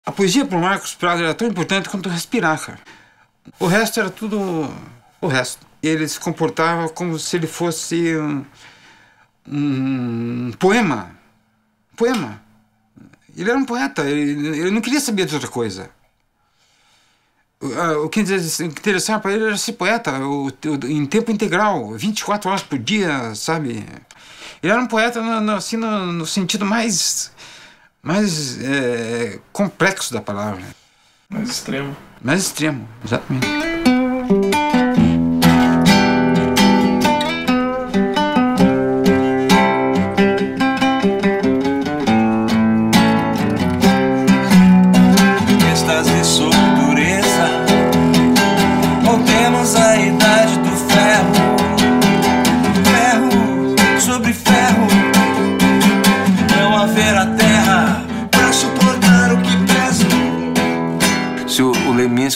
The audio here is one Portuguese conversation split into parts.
A poesia para o Marcos Prado era tão importante quanto respirar, cara. O resto era tudo o resto. Ele se comportava como se ele fosse um poema. Poema. Ele era um poeta, ele não queria saber de outra coisa. O que interessava para ele era ser poeta, em tempo integral, 24 horas por dia, sabe? Ele era um poeta assim, no sentido mais complexo da palavra. Mais extremo. Mais extremo, exatamente.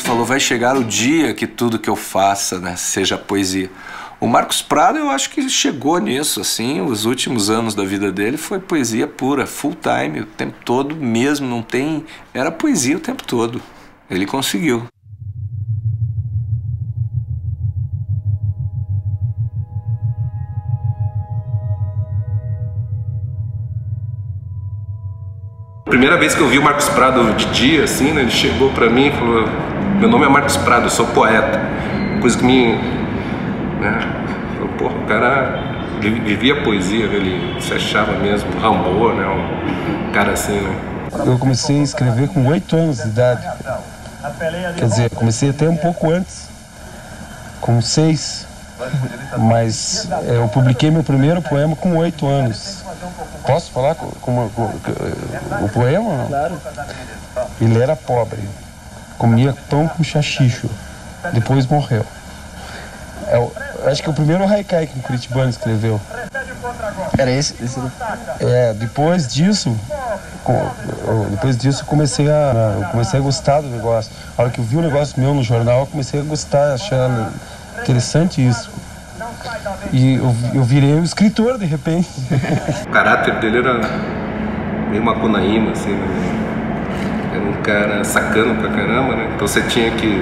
Falou, vai chegar o dia que tudo que eu faça, né, seja poesia. O Marcos Prado, eu acho que chegou nisso, assim, os últimos anos da vida dele foi poesia pura, full time, o tempo todo mesmo, não tem... Era poesia o tempo todo. Ele conseguiu. Primeira vez que eu vi o Marcos Prado de dia, assim, né, ele chegou pra mim e falou: meu nome é Marcos Prado, eu sou poeta. Coisa que me... né, porra, o cara vivia a poesia, ele se achava mesmo Rambo, né, um cara assim, né. Eu comecei a escrever com 8 anos de idade. Quer dizer, comecei até um pouco antes, com 6. Mas eu publiquei meu primeiro poema com 8 anos. Posso falar o poema? Claro. Ele era pobre, comia pão com xaxicho, depois morreu. Acho que é o primeiro haikai que o curitibano escreveu. Era esse? Depois disso comecei a gostar do negócio. A hora que eu vi o negócio meu no jornal, eu comecei a gostar, achar interessante isso. E eu virei um escritor, de repente. O caráter dele era meio macunaíma, assim, né? Era um cara sacano pra caramba, né? Então você tinha que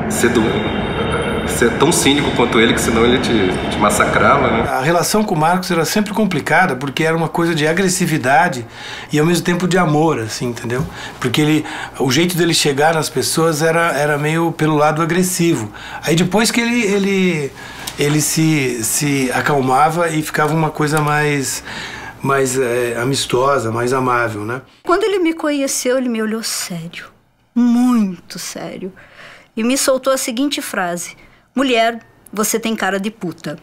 ser tão cínico quanto ele, que senão ele te massacrava, né? A relação com o Marcos era sempre complicada, porque era uma coisa de agressividade e ao mesmo tempo de amor, assim, entendeu? Porque o jeito dele chegar nas pessoas era meio pelo lado agressivo. Aí depois que ele se acalmava e ficava uma coisa mais amistosa, mais amável, né? Quando ele me conheceu, ele me olhou sério, muito sério, e me soltou a seguinte frase: mulher, você tem cara de puta.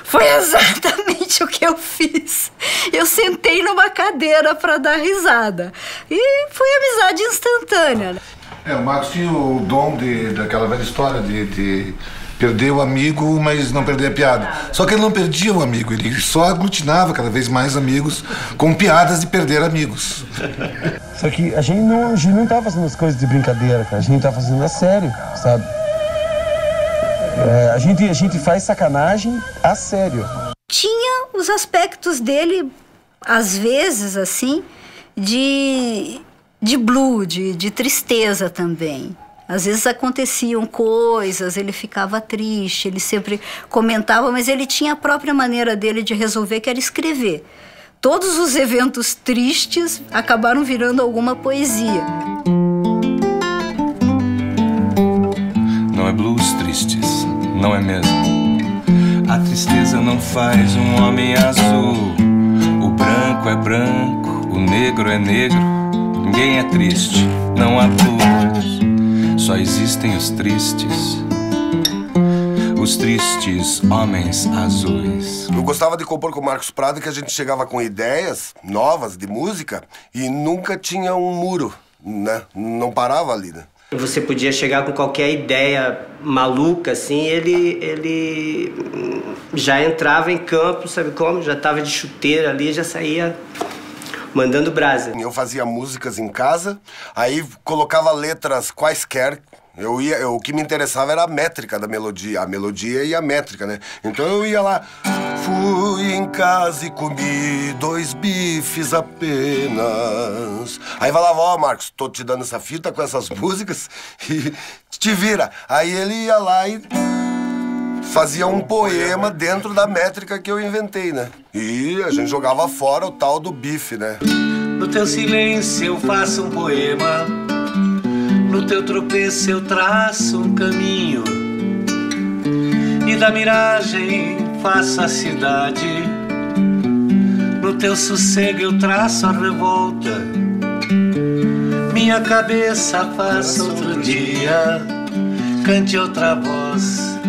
Foi exatamente o que eu fiz. Eu sentei numa cadeira para dar risada. E foi amizade instantânea. O Marcos tinha o dom daquela velha história de perder o amigo, mas não perder a piada. Só que ele não perdia o amigo, ele só aglutinava cada vez mais amigos com piadas de perder amigos. Só que a gente não tá fazendo as coisas de brincadeira, cara. A gente tá fazendo a sério, sabe? A gente faz sacanagem a sério. Tinha os aspectos dele, às vezes, assim, de blue, de tristeza também. Às vezes aconteciam coisas, ele ficava triste, ele sempre comentava, mas ele tinha a própria maneira dele de resolver, que era escrever. Todos os eventos tristes acabaram virando alguma poesia. Não é blues tristes, não é mesmo? A tristeza não faz um homem azul. O branco é branco, o negro é negro. Ninguém é triste, não há blues. Só existem os tristes homens azuis. Eu gostava de compor com o Marcos Prado, que a gente chegava com ideias novas de música e nunca tinha um muro, né? Não parava ali, né? Você podia chegar com qualquer ideia maluca, assim, ele já entrava em campo, sabe como? Já estava de chuteira ali, já saía mandando brasa. Eu fazia músicas em casa, aí colocava letras quaisquer, O que me interessava era a métrica da melodia, a melodia e a métrica, né? Então eu ia lá, fui em casa e comi 2 bifes apenas. Aí falava, ó, Marcos, tô te dando essa fita com essas músicas e te vira. Aí ele ia lá e fazia um poema dentro da métrica que eu inventei, né? E a gente jogava fora o tal do bife, né? No teu silêncio eu faço um poema, no teu tropeço eu traço um caminho, e da miragem faço a cidade, no teu sossego eu traço a revolta, minha cabeça faz outro dia, cante outra voz,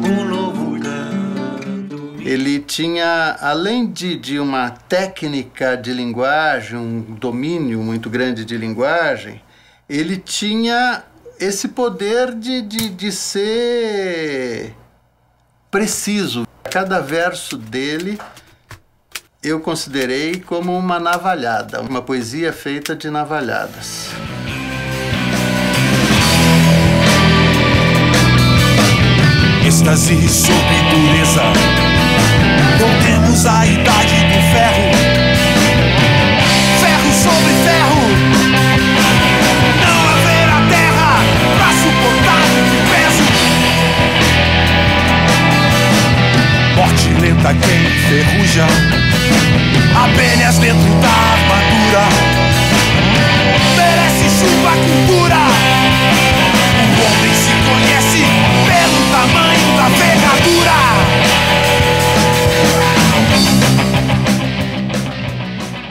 um novo canto. Ele tinha, além de uma técnica de linguagem, um domínio muito grande de linguagem, ele tinha esse poder de ser preciso. Cada verso dele eu considerei como uma navalhada, uma poesia feita de navalhadas. Êxtase sobre dureza, voltemos à idade do ferro. Ferro sobre ferro, não haverá terra pra suportar o peso. Morte lenta que enferruja, abelhas dentro da armadura. Merece chuva com cura. O homem se conhece pelo tamanho da ferradura.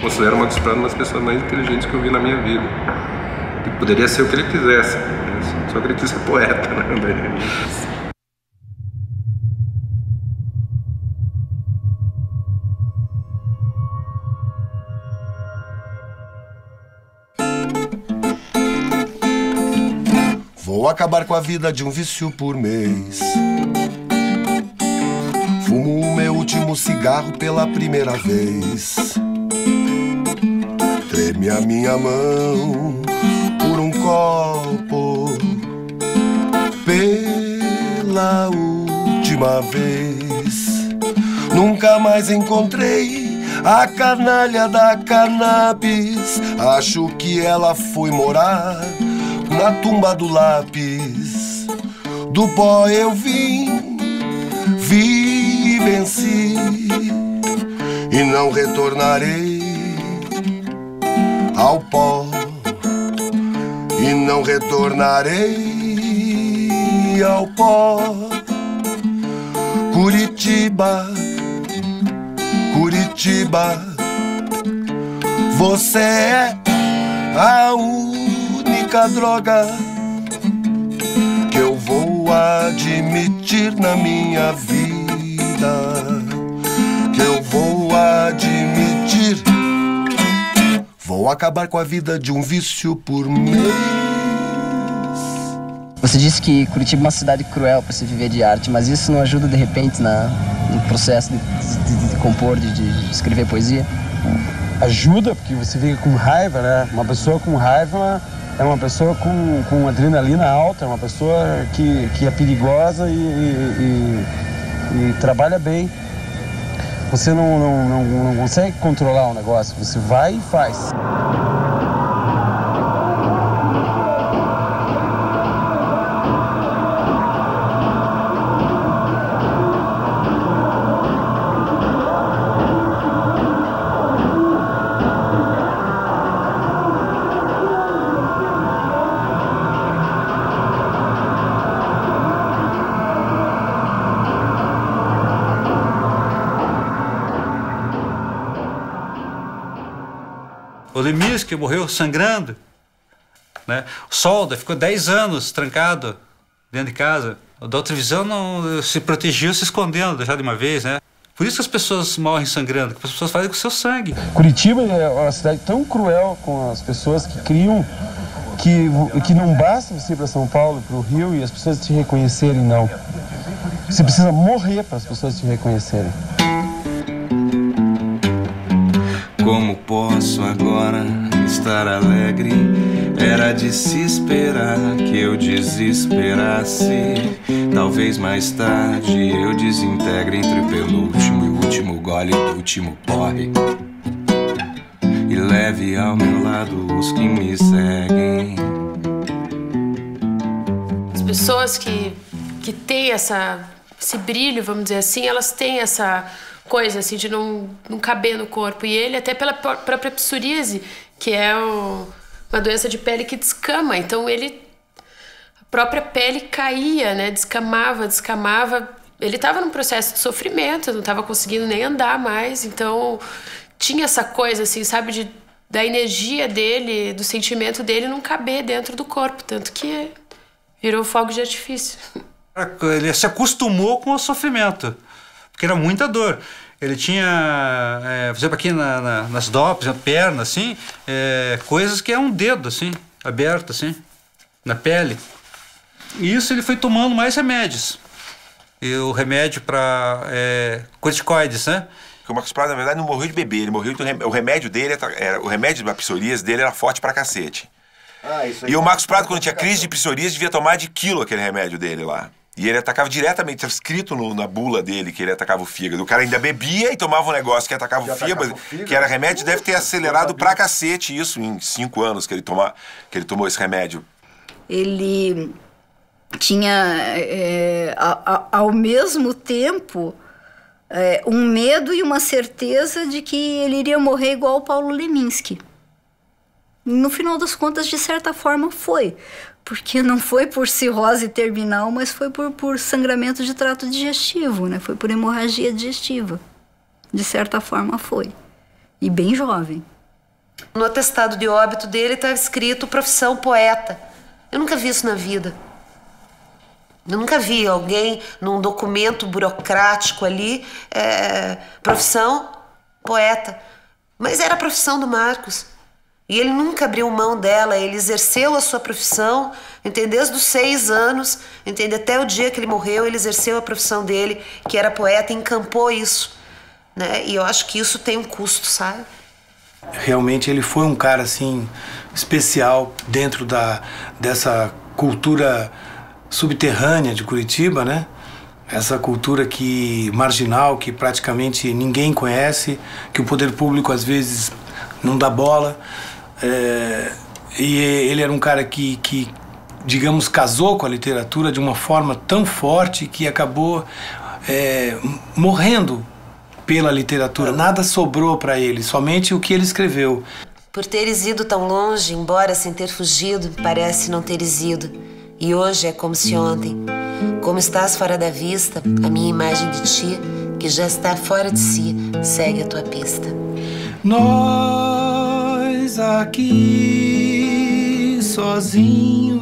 Considero o Marcos Prado uma das pessoas mais inteligentes que eu vi na minha vida. E poderia ser o que ele quisesse, só que ele quis ser poeta, né? Vou acabar com a vida de um vício por mês. Fumo o meu último cigarro pela primeira vez. Treme a minha mão por um copo pela última vez. Nunca mais encontrei a canalha da cannabis. Acho que ela foi morar na tumba do lápis. Do pó eu vim, vi e venci, e não retornarei ao pó, e não retornarei ao pó. Curitiba, Curitiba, você é a única droga que eu vou admitir na minha vida, que eu vou admitir. Vou acabar com a vida de um vício por mês. Você disse que Curitiba é uma cidade cruel para se viver de arte, mas isso não ajuda de repente no processo de compor, de escrever poesia? Ajuda, porque você fica com raiva, né? Uma pessoa com raiva é uma pessoa com adrenalina alta, é uma pessoa que é perigosa e trabalha bem. Você não consegue controlar o negócio, você vai e faz. O Lemis, que morreu sangrando, né? O Solda ficou 10 anos trancado dentro de casa. O da Outravisão não se protegeu se escondendo já de uma vez, né? Por isso que as pessoas morrem sangrando, que as pessoas fazem com o seu sangue. Curitiba é uma cidade tão cruel com as pessoas que criam que não basta você ir para São Paulo, para o Rio e as pessoas te reconhecerem, não. Você precisa morrer para as pessoas te reconhecerem. Como posso agora estar estar alegre. Era de se esperar que eu desesperasse. Talvez mais tarde eu desintegre entre o penúltimo e o último gole do último porre e leve ao meu lado os que me seguem. As pessoas que têm esse brilho, vamos dizer assim, elas têm essa coisa assim de não caber no corpo. E ele, até pela própria psoríase, que é uma doença de pele que descama, então a própria pele caía, né? Descamava. Ele estava num processo de sofrimento, não estava conseguindo nem andar mais, então tinha essa coisa assim, sabe, da energia dele, do sentimento dele não caber dentro do corpo, tanto que virou fogo de artifício. Ele se acostumou com o sofrimento, porque era muita dor. Ele tinha, por exemplo, aqui nas DOPs, na perna, assim, coisas que é um dedo, assim, aberto, assim, na pele. E isso ele foi tomando mais remédios. E o remédio para corticoides, né? Porque o Marcos Prado, na verdade, não morreu de bebê, ele morreu o remédio dele, o remédio da psoríase dele era forte pra cacete. E o Marcos Prado, quando tinha crise de psoríase, devia tomar de quilo aquele remédio dele lá. E ele atacava diretamente, estava escrito na bula dele que ele atacava o fígado. O cara ainda bebia e tomava um negócio que atacava o fígado, que era remédio, deve ter acelerado pra cacete isso em 5 anos que ele tomou esse remédio. Ele tinha, ao mesmo tempo, um medo e uma certeza de que ele iria morrer igual o Paulo Leminski. No final das contas, de certa forma, foi. Porque não foi por cirrose terminal, mas foi por sangramento de trato digestivo, né? Foi por hemorragia digestiva. De certa forma, foi. E bem jovem. No atestado de óbito dele estava escrito profissão poeta. Eu nunca vi isso na vida. Eu nunca vi alguém num documento burocrático ali, profissão poeta. Mas era a profissão do Marcos. E ele nunca abriu mão dela, ele exerceu a sua profissão, entendeu? Desde os 6 anos, entendeu? Até o dia que ele morreu, ele exerceu a profissão dele, que era poeta, e encampou isso, né? E eu acho que isso tem um custo, sabe? Realmente ele foi um cara, assim, especial dentro dessa cultura subterrânea de Curitiba, né? Essa cultura marginal, que praticamente ninguém conhece, que o poder público às vezes não dá bola. E ele era um cara que, digamos, casou com a literatura de uma forma tão forte que acabou morrendo pela literatura. Nada sobrou para ele, somente o que ele escreveu. Por teres ido tão longe, embora sem ter fugido, parece não teres ido. E hoje é como se ontem. Como estás fora da vista, a minha imagem de ti, que já está fora de si, segue a tua pista. Nós aqui sozinhos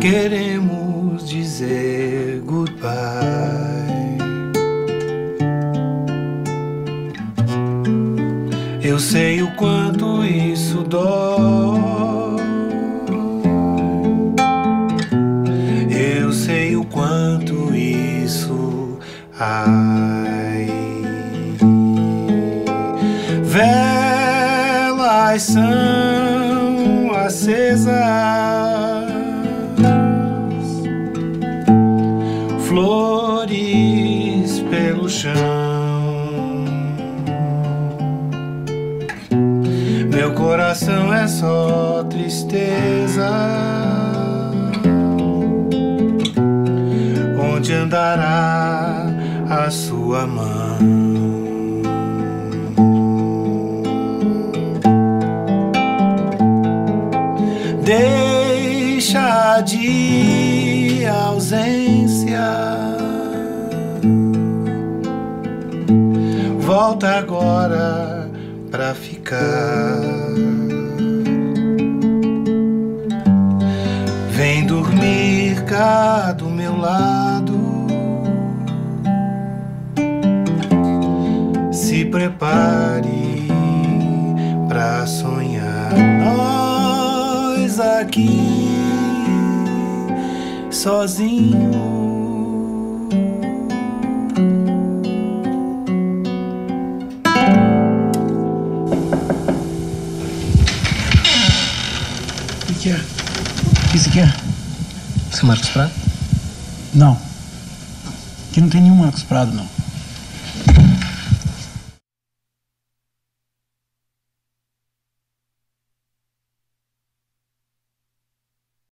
queremos dizer goodbye. Eu sei o quanto isso dói. Eu sei o quanto isso velas são acesas, flores pelo chão. Meu coração é só tristeza. Onde andará a sua mão? Deixa de ausência, volta agora pra ficar. Vem dormir cá do meu lado. Se prepare pra sonhar. Nós aqui sozinhos que é? O que você quer? Você é Marcos Prado? Não. Aqui não tem nenhum Marcos Prado, não.